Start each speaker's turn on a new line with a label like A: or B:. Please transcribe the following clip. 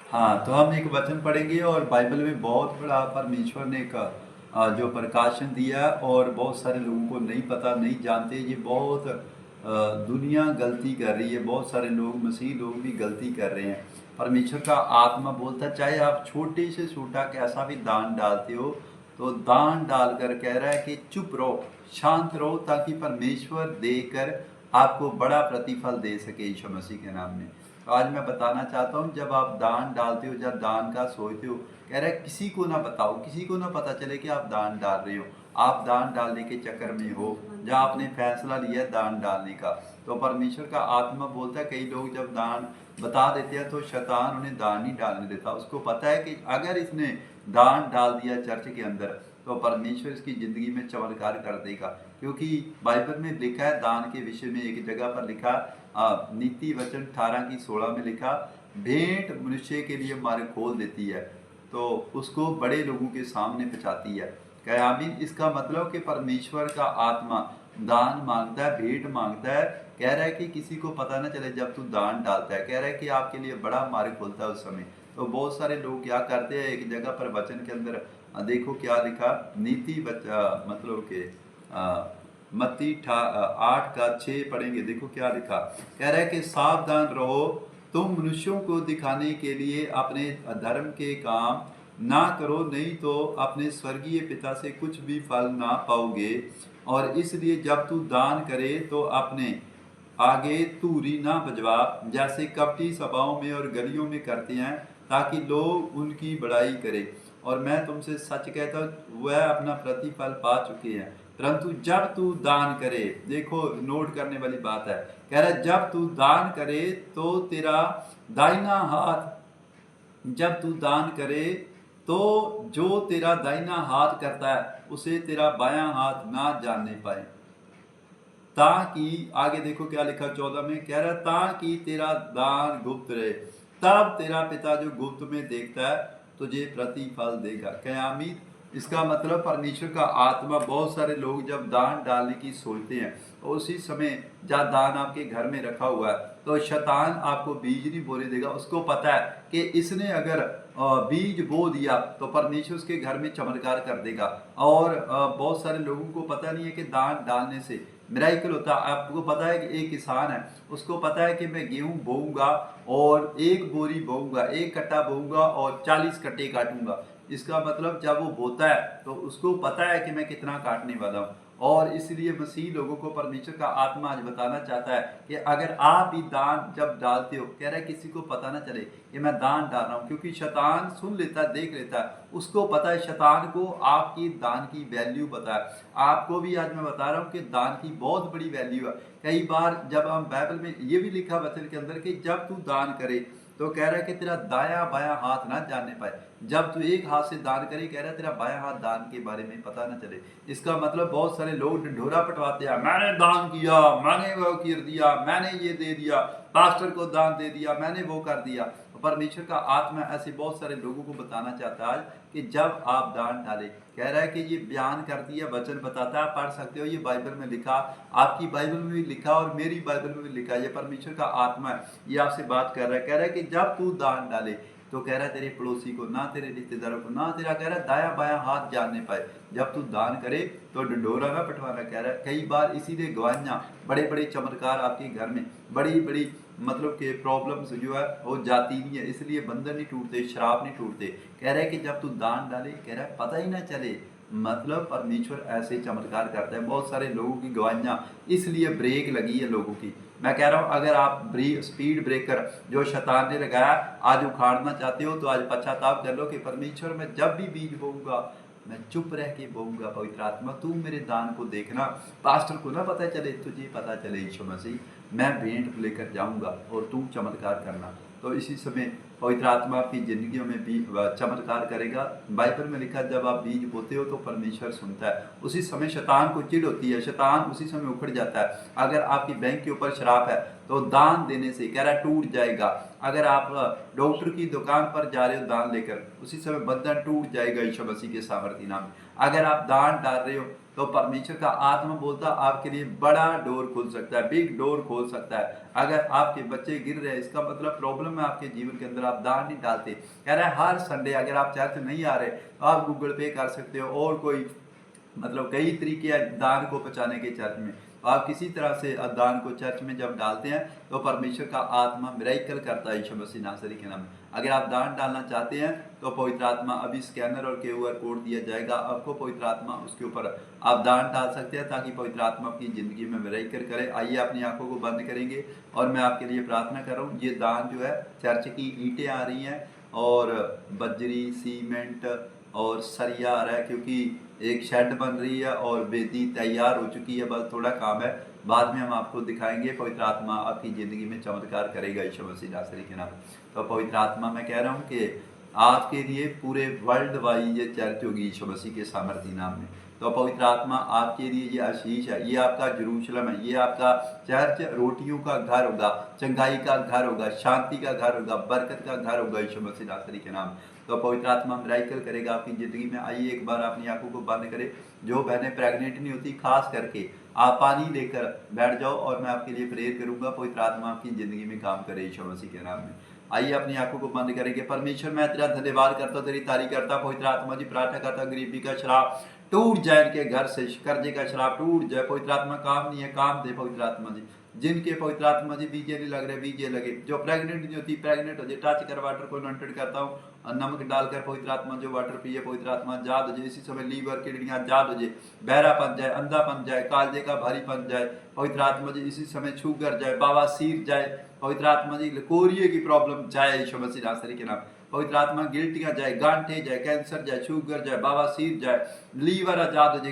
A: हाँ, तो हम एक वचन पढ़ेंगे और बाइबल में बहुत बड़ा परमेश्वर ने एक जो प्रकाशन दिया और बहुत सारे लोगों को नहीं पता, नहीं जानते। ये बहुत दुनिया गलती कर रही है, बहुत सारे लोग, मसीह लोग भी गलती कर रहे हैं। परमेश्वर का आत्मा बोलता है, चाहे आप छोटे से छोटा कैसा भी दान डालते हो, तो दान डालकर कह रहा है कि चुप रहो, शांत रहो, ताकि परमेश्वर देकर आपको बड़ा प्रतिफल दे सके यीशु मसीह के नाम में। तो आज मैं बताना चाहता हूँ, जब आप दान डालते हो, जब दान का सोचते हो, कह रहा है किसी को ना बताओ, किसी को ना पता चले कि आप दान डाल रहे हो। आप दान डालने के चक्कर में हो, जहाँ आपने फैसला लिया है दान डालने का, तो परमेश्वर का आत्मा बोलता है, कई लोग जब दान बता देते हैं तो शैतान उन्हें दान नहीं डालने देता। उसको पता है कि अगर इसने दान डाल दिया चर्च के अंदर, तो परमेश्वर इसकी ज़िंदगी में चमत्कार कर देगा। क्योंकि बाइबल में लिखा है दान के विषय में, एक जगह पर लिखा, नीति वचन 18:16 में लिखा, भेंट मनुष्य के लिए मार्ग खोल देती है, तो उसको बड़े लोगों के सामने पहुँचाती है। क्या आमीन? इसका मतलब कि परमेश्वर का आत्मा दान मांगता है, भेंट मांगता है। कह रहा है कि किसी को पता ना चले जब तू दान डालता है। कह रहा है कि आपके लिए बड़ा मार्ग खोलता है उस समय। तो बहुत सारे लोग क्या करते हैं, एक जगह पर वचन के अंदर देखो क्या लिखा, मतलब के मत्ती 8:6 पढ़ेंगे। देखो क्या लिखा, कह रहा है कि सावधान रहो, तुम मनुष्यों को दिखाने के लिए अपने धर्म के काम ना करो, नहीं तो अपने स्वर्गीय पिता से कुछ भी फल ना पाओगे। और इसलिए जब तू दान करे तो अपने आगे तूरी ना बजवा, जैसे कपटी सभाओं में और गलियों में करते हैं, ताकि लोग उनकी बड़ाई करें। और मैं तुमसे सच कहता हूँ, वह अपना प्रतिफल पा चुके हैं। परंतु जब तू दान करे, देखो नोट करने वाली बात है, कह रहा है जब तू दान करे तो तेरा दाहिना हाथ, जब तू दान करे तो जो तेरा दाहिना हाथ करता है उसे तेरा बायां हाथ ना जानने पाए, ताकि, आगे देखो क्या लिखा 14 में, कह रहा है ताकि तेरा दान गुप्त रहे, तब तेरा पिता जो गुप्त में देखता है तुझे प्रतिफल देगा। क्या आमीन? इसका मतलब परमेश्वर का आत्मा, बहुत सारे लोग जब दान डालने की सोचते हैं, तो उसी समय जब दान आपके घर में रखा हुआ है, तो शैतान आपको बीज नहीं बोने देगा। उसको पता है कि इसने अगर बीज बो दिया तो परमेश्वर उसके घर में चमत्कार कर देगा। और बहुत सारे लोगों को पता नहीं है कि दान डालने से मिराइकल होता है। आपको पता है कि एक किसान है, उसको पता है कि मैं गेहूं बोऊंगा और एक बोरी बोऊंगा, एक कट्टा बोऊंगा और 40 कट्टे काटूंगा। इसका मतलब जब वो बोता है तो उसको पता है कि मैं कितना काटने वाला हूँ। और इसलिए मसीह लोगों को परमेश्वर का आत्मा आज बताना चाहता है कि अगर आप भी दान जब डालते हो, कह रहा है किसी को पता ना चले कि मैं दान डाल रहा हूँ, क्योंकि शैतान सुन लेता है, देख लेता है, उसको पता है, शैतान को आपकी दान की वैल्यू पता है। आपको भी आज मैं बता रहा हूँ कि दान की बहुत बड़ी वैल्यू है। कई बार जब हम बाइबल में ये भी लिखा वचन के अंदर कि जब तू दान करे, तो कह रहा है कि तेरा दाया बाया हाथ ना जानने पाए। जब तू एक हाथ से दान करे, कह रहा है तेरा बाया हाथ दान के बारे में पता ना चले। इसका मतलब बहुत सारे लोग ढिंढोरा पिटवाते हैं, मैंने दान किया, मैंने वो कर दिया, मैंने ये दे दिया, पास्टर को दान दे दिया, मैंने वो कर दिया। परमेश्वर का आत्मा ऐसे बहुत सारे लोगों को बताना चाहता है कि जब आप दान डालें, कह रहा है कि ये बयान कर दिया, वचन बताता है, पढ़ सकते हो, ये बाइबल में लिखा, आपकी बाइबल में भी लिखा और मेरी बाइबल में भी लिखा। ये परमेश्वर का आत्मा है, ये आपसे बात कर रहा है। कह रहा है कि जब तू दान डाले, तो कह रहा है तेरे पड़ोसी को ना, तेरे रिश्तेदारों को ना, तेरा कह रहा है दाया बाया हाथ जानने पाए। जब तू दान करे तो ढिंढोरा ना पिटवाना। कह रहा है कई बार इसीलिए गवाहियाँ, बड़े बड़े चमत्कार आपके घर में, बड़ी बड़ी मतलब कि प्रॉब्लम्स जो है वो जाती नहीं है, इसलिए बंधन नहीं टूटते, श्राप नहीं टूटते। कह रहा है कि जब तू दान डाले, कह रहा है पता ही ना चले। मतलब परमेश्वर ऐसे चमत्कार करता है। बहुत सारे लोगों की गवाहियाँ इसलिए ब्रेक लगी है लोगों की। मैं कह रहा हूँ, अगर आप स्पीड ब्रेकर जो शैतान ने लगाया आज उखाड़ना चाहते हो, तो आज पश्चाताप कर लो कि परमेश्वर मैं जब भी बीज बोऊंगा, मैं चुप रह के बोऊंगा। पवित्र आत्मा तू मेरे दान को देखना, पास्टर को ना पता चले, तुझे पता चले यीशु मसीह, मैं भेंट लेकर जाऊंगा और तू चमत्कार करना। तो इसी समय पवित्र आत्मा आपकी जिंदगियों में भी चमत्कार करेगा। बाइबल में लिखा, जब आप बीज बोते हो तो परमेश्वर सुनता है। उसी समय शैतान को चिढ़ होती है, शैतान उसी समय उखड़ जाता है। अगर आपकी बैंक के ऊपर श्राप है तो दान देने से कह रहा टूट जाएगा। अगर आप डॉक्टर की दुकान पर जा रहे हो दान लेकर, उसी समय बंधन टूट जाएगा यीशु मसीह के सामर्थ्य नाम में। अगर आप दान डाल रहे हो तो परमेश्वर का आत्मा बोलता आपके लिए बड़ा डोर खुल सकता है, बिग डोर खोल सकता है। अगर आपके बच्चे गिर रहे हैं, इसका मतलब प्रॉब्लम है आपके जीवन के अंदर, आप दान नहीं डालते। कह रहा है हर संडे अगर आप चर्च नहीं आ रहे तो आप गूगल पे कर सकते हो, और कोई मतलब कई तरीके हैं दान को पहुँचाने के चर्च में। आप किसी तरह से दान को चर्च में जब डालते हैं तो परमेश्वर का आत्मा मिरेकल करता है यीशु मसीह नासरी के नाम में। अगर आप दान डालना चाहते हैं तो पवित्र आत्मा अभी स्कैनर और QR कोड दिया जाएगा आपको, पवित्र आत्मा उसके ऊपर आप दान डाल सकते हैं ताकि पवित्र आत्मा आपकी ज़िंदगी में मिरेकल करे। आइए अपनी आंखों को बंद करेंगे और मैं आपके लिए प्रार्थना कर रहा हूँ। ये दान जो है चर्च की ईंटें आ रही हैं और बजरी, सीमेंट और सरिया आ रहा है, क्योंकि एक शेड बन रही है और वेदी तैयार हो चुकी है, बस थोड़ा काम है, बाद में हम आपको दिखाएंगे। पवित्र आत्मा आपकी ज़िंदगी में चमत्कार करेगा यीशु मसीह नासरी के नाम। तो पवित्र आत्मा मैं कह रहा हूँ कि आपके लिए पूरे वर्ल्ड वाइड ये चर्च होगी यीशु मसीह के सामर्थी नाम में। तो पवित्र आत्मा आपके लिए ये आशीष है, ये आपका जेरूशलम है, ये आपका चर्च रोटियों का घर होगा, चंगाई का घर होगा, शांति का घर होगा, बरकत का घर होगा यीशु मसीह नासरी के नाम। तो पवित्र आत्मा मिराकल करेगा आपकी ज़िंदगी में। आइए एक बार अपनी आंखों को बंद करें। जो बहनें प्रेग्नेंट नहीं होती खास करके आप पानी लेकर बैठ जाओ और मैं आपके लिए प्रेयर करूंगा। पवित्र आत्मा आपकी ज़िंदगी में काम करे यीशु मसीह के नाम में। आइए अपनी आंखों को बंद करेंगे। परमेश्वर मैं तेरा धन्यवाद करता हूँ, तेरी तारीफ करता हूँ। पवित्र आत्मा जी प्रार्थना करता हूँ गरीबी का श्राप टूट जाए, इनके घर से कर्जे का श्राप टूट जाए। पवित्र आत्मा काम नहीं है, काम दे पवित्र आत्मा जी। जिनके पवित्र आत्मा जी बीजे नहीं लग रहे बीजे लगे, जो प्रेग्नेंट नहीं होती प्रेग्नेंट हो जाए। टच कर वाटर को अनॉइंटेड करता हूँ, नमक डालकर पवित्र आत्मा जो वाटर पिए पवित्र आत्मा जाद हो जाए। इसी समय लीवर किडनियां जाद हो जाए, बहरापन जाए, अंधापन जाए, कालजे का भारीपन जाए पवित्र आत्मा जी। इसी समय शुगर जाए, बवासीर जाए पवित्र आत्मा जी। कोरिए की प्रॉब्लम जाए यीशु मसीह नासरी के नाम। पवित्र आत्मा गिल्टियां जाए, गांठे जाए, कैंसर जाए, शुगर जाए, बवासीर जाए, लीवर आजाद हो जाए।